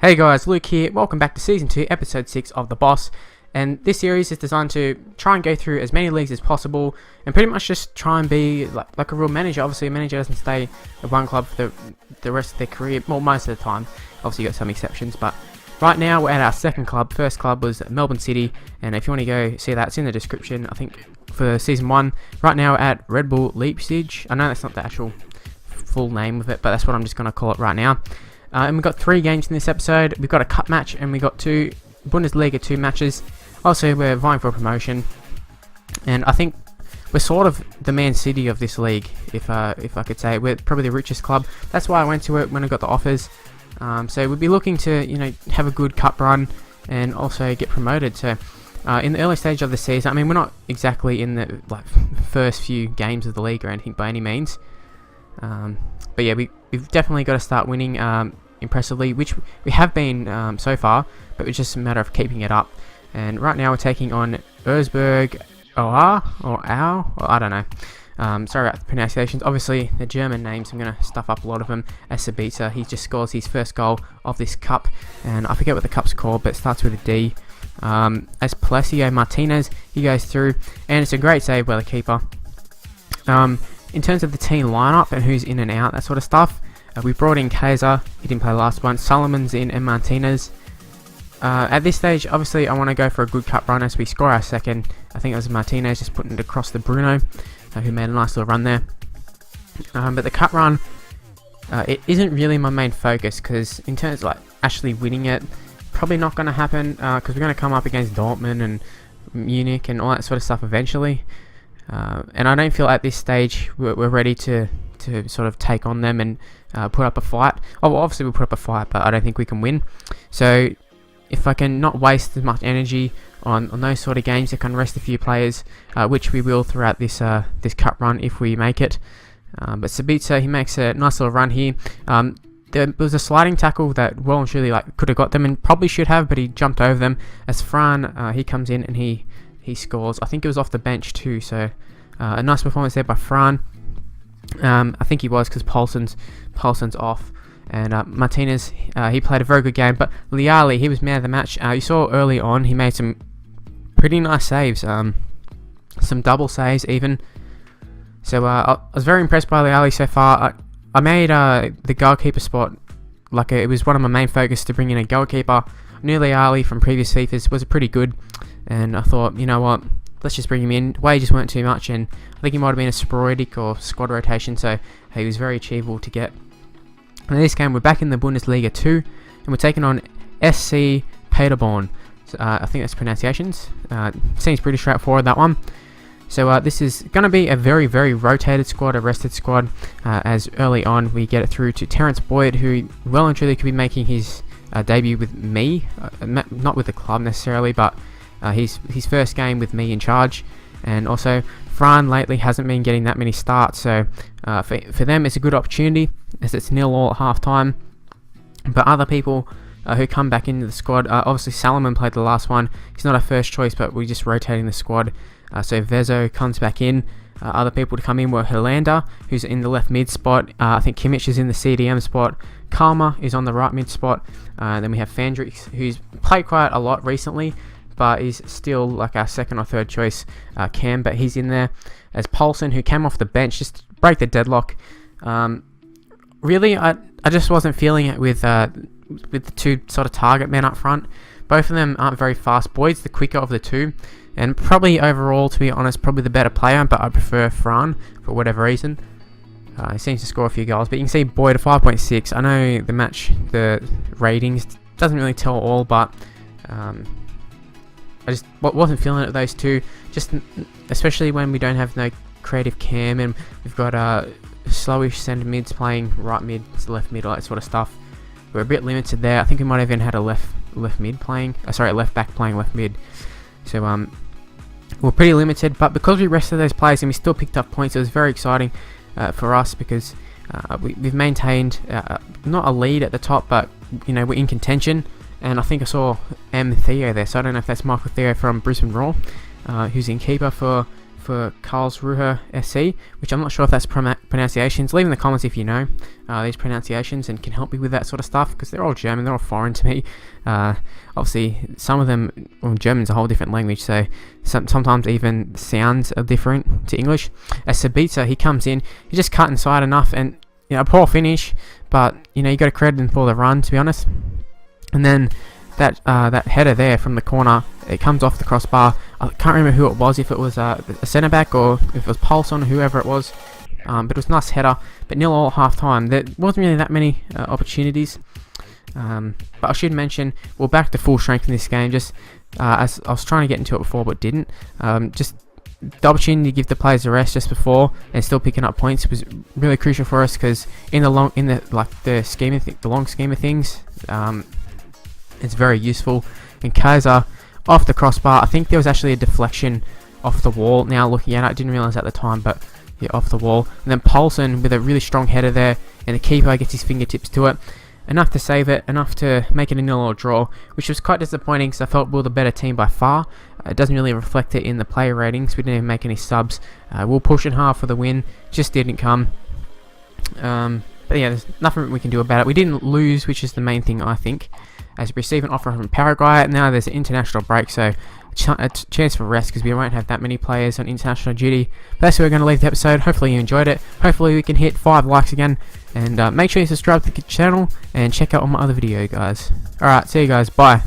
Hey guys, Luke here. Welcome back to Season 2, Episode 6 of The Boss. And this series is designed to try and go through as many leagues as possible and pretty much just try and be like a real manager. Obviously, a manager doesn't stay at one club for the rest of their career, well, most of the time. Obviously, you've got some exceptions, but right now we're at our second club. First club was Melbourne City, and if you want to go see that, it's in the description, I think, for Season 1. Right now we're at Red Bull Leipzig. I know that's not the actual full name of it, but that's what I'm just going to call it right now. And we've got 3 games in this episode. We've got a cup match and we got 2 Bundesliga 2 matches. Also, we're vying for a promotion, and I think we're sort of the Man City of this league, if I could say. We're probably the richest club. That's why I went to it when I got the offers. So we'd be looking to have a good cup run and also get promoted. So in the early stage of the season, I mean, we're not exactly in the first few games of the league or anything by any means. But yeah, we've definitely got to start winning impressively, which we have been so far, but it's just a matter of keeping it up. And right now we're taking on Erzgebirge Aue, or I don't know. Sorry about the pronunciations. Obviously, the German names, I'm going to stuff up a lot of them. SC, he just scores his first goal of this cup, and I forget what the cup's called, but it starts with a D. As Palacio Martinez, he goes through, and it's a great save by the keeper. In terms of the team lineup and who's in and out, that sort of stuff, we brought in Kaiser, he didn't play the last one, Solomon's in, and Martinez. At this stage, obviously, I want to go for a good cup run as we score our second. I think it was Martinez just putting it across the Bruno, who made a nice little run there. But the cup run, it isn't really my main focus, because in terms of actually winning it, probably not going to happen, because we're going to come up against Dortmund and Munich and all that sort of stuff eventually. And I don't feel at this stage we're ready to sort of take on them and put up a fight. Oh, well, obviously we'll put up a fight, but I don't think we can win. So if I can not waste as much energy on those sort of games, I can rest a few players, which we will throughout this cup run if we make it. But Sabitzer, he makes a nice little run here. There was a sliding tackle that well and truly could have got them and probably should have, but he jumped over them. As Fran, he comes in and he scores. I think it was off the bench too, so a nice performance there by Fran. I think he was, because Paulsen's off. And Martinez, he played a very good game, but Liali, he was man of the match. You saw early on, he made some pretty nice saves, some double saves even. So I was very impressed by Liali so far. I made the goalkeeper spot, it was one of my main focus to bring in a goalkeeper. I knew Liali from previous FIFAs was pretty good, and I thought, you know what, let's just bring him in. Wages weren't too much, and I think he might have been a sporadic or squad rotation, so he was very achievable to get. And in this game, we're back in the Bundesliga 2, and we're taking on SC Paderborn. So, I think that's pronunciations. Seems pretty straightforward, that one. So this is going to be a very, very rotated squad, a rested squad, as early on we get it through to Terence Boyd, who well and truly could be making his debut with me, not with the club necessarily, but his first game with me in charge. And also, Fran lately hasn't been getting that many starts, so for them it's a good opportunity, as it's 0-0 at half time. But other people who come back into the squad, obviously Salomon played the last one. He's not our first choice, but we're just rotating the squad. So Vezo comes back in. Other people to come in were Helander, who's in the left mid spot. I think Kimmich is in the CDM spot. Kalmer is on the right mid spot. Then we have Fandrix, who's played quite a lot recently, but he's still our second or third choice cam, but he's in there. As Paulsen, who came off the bench just to break the deadlock. Really, I just wasn't feeling it with the 2 sort of target men up front. Both of them aren't very fast. Boyd's the quicker of the 2, and probably overall, to be honest, probably the better player, but I prefer Fran for whatever reason. He seems to score a few goals, but you can see Boyd at 5.6. I know the ratings doesn't really tell all, but I just wasn't feeling it with those 2, just especially when we don't have no creative cam, and we've got slowish centre mids playing right mid, left mid, all that sort of stuff. We're a bit limited there. I think we might have even had a left mid playing, left back playing left mid. So we're pretty limited, but because we rested those players and we still picked up points, it was very exciting for us, because we've maintained not a lead at the top, but we're in contention. And I think I saw M. Theo there, so I don't know if that's Michael Theo from Brisbane Roar, who's in keeper for for Karlsruher SC, which I'm not sure if that's pronunciations. Leave in the comments if you know these pronunciations and can help me with that sort of stuff, because they're all German, they're all foreign to me. Obviously, some of them, well, German's a whole different language, so sometimes even sounds are different to English. As Sabitzer, he comes in, he just cut inside enough, and a poor finish, but you got to credit him for the run, to be honest. And then that header there from the corner, it comes off the crossbar. I can't remember who it was, if it was a centre back or if it was Paulson or whoever it was, but it was a nice header. But 0-0 at half time. There wasn't really that many opportunities, but I should mention we're back to full strength in this game. Just as I was trying to get into it before but didn't, just the opportunity to give the players a rest just before and still picking up points was really crucial for us, because in the long scheme of things, it's very useful. And Kaiser off the crossbar, I think there was actually a deflection off the wall. Now looking at it, I didn't realise at the time, but yeah, off the wall. And then Paulson with a really strong header there, and the keeper gets his fingertips to it. Enough to save it, enough to make it a 0-0 draw, which was quite disappointing because I felt we were the better team by far. It doesn't really reflect it in the player ratings. We didn't even make any subs. We were pushing hard for the win, just didn't come. But yeah, there's nothing we can do about it. We didn't lose, which is the main thing, I think, as we receive an offer from Paraguay. Now there's an international break, so a chance for rest, because we won't have that many players on international duty. But that's where we're going to leave the episode. Hopefully you enjoyed it. Hopefully we can hit 5 likes again. And make sure you subscribe to the channel and check out all my other videos, guys. Alright, see you guys. Bye.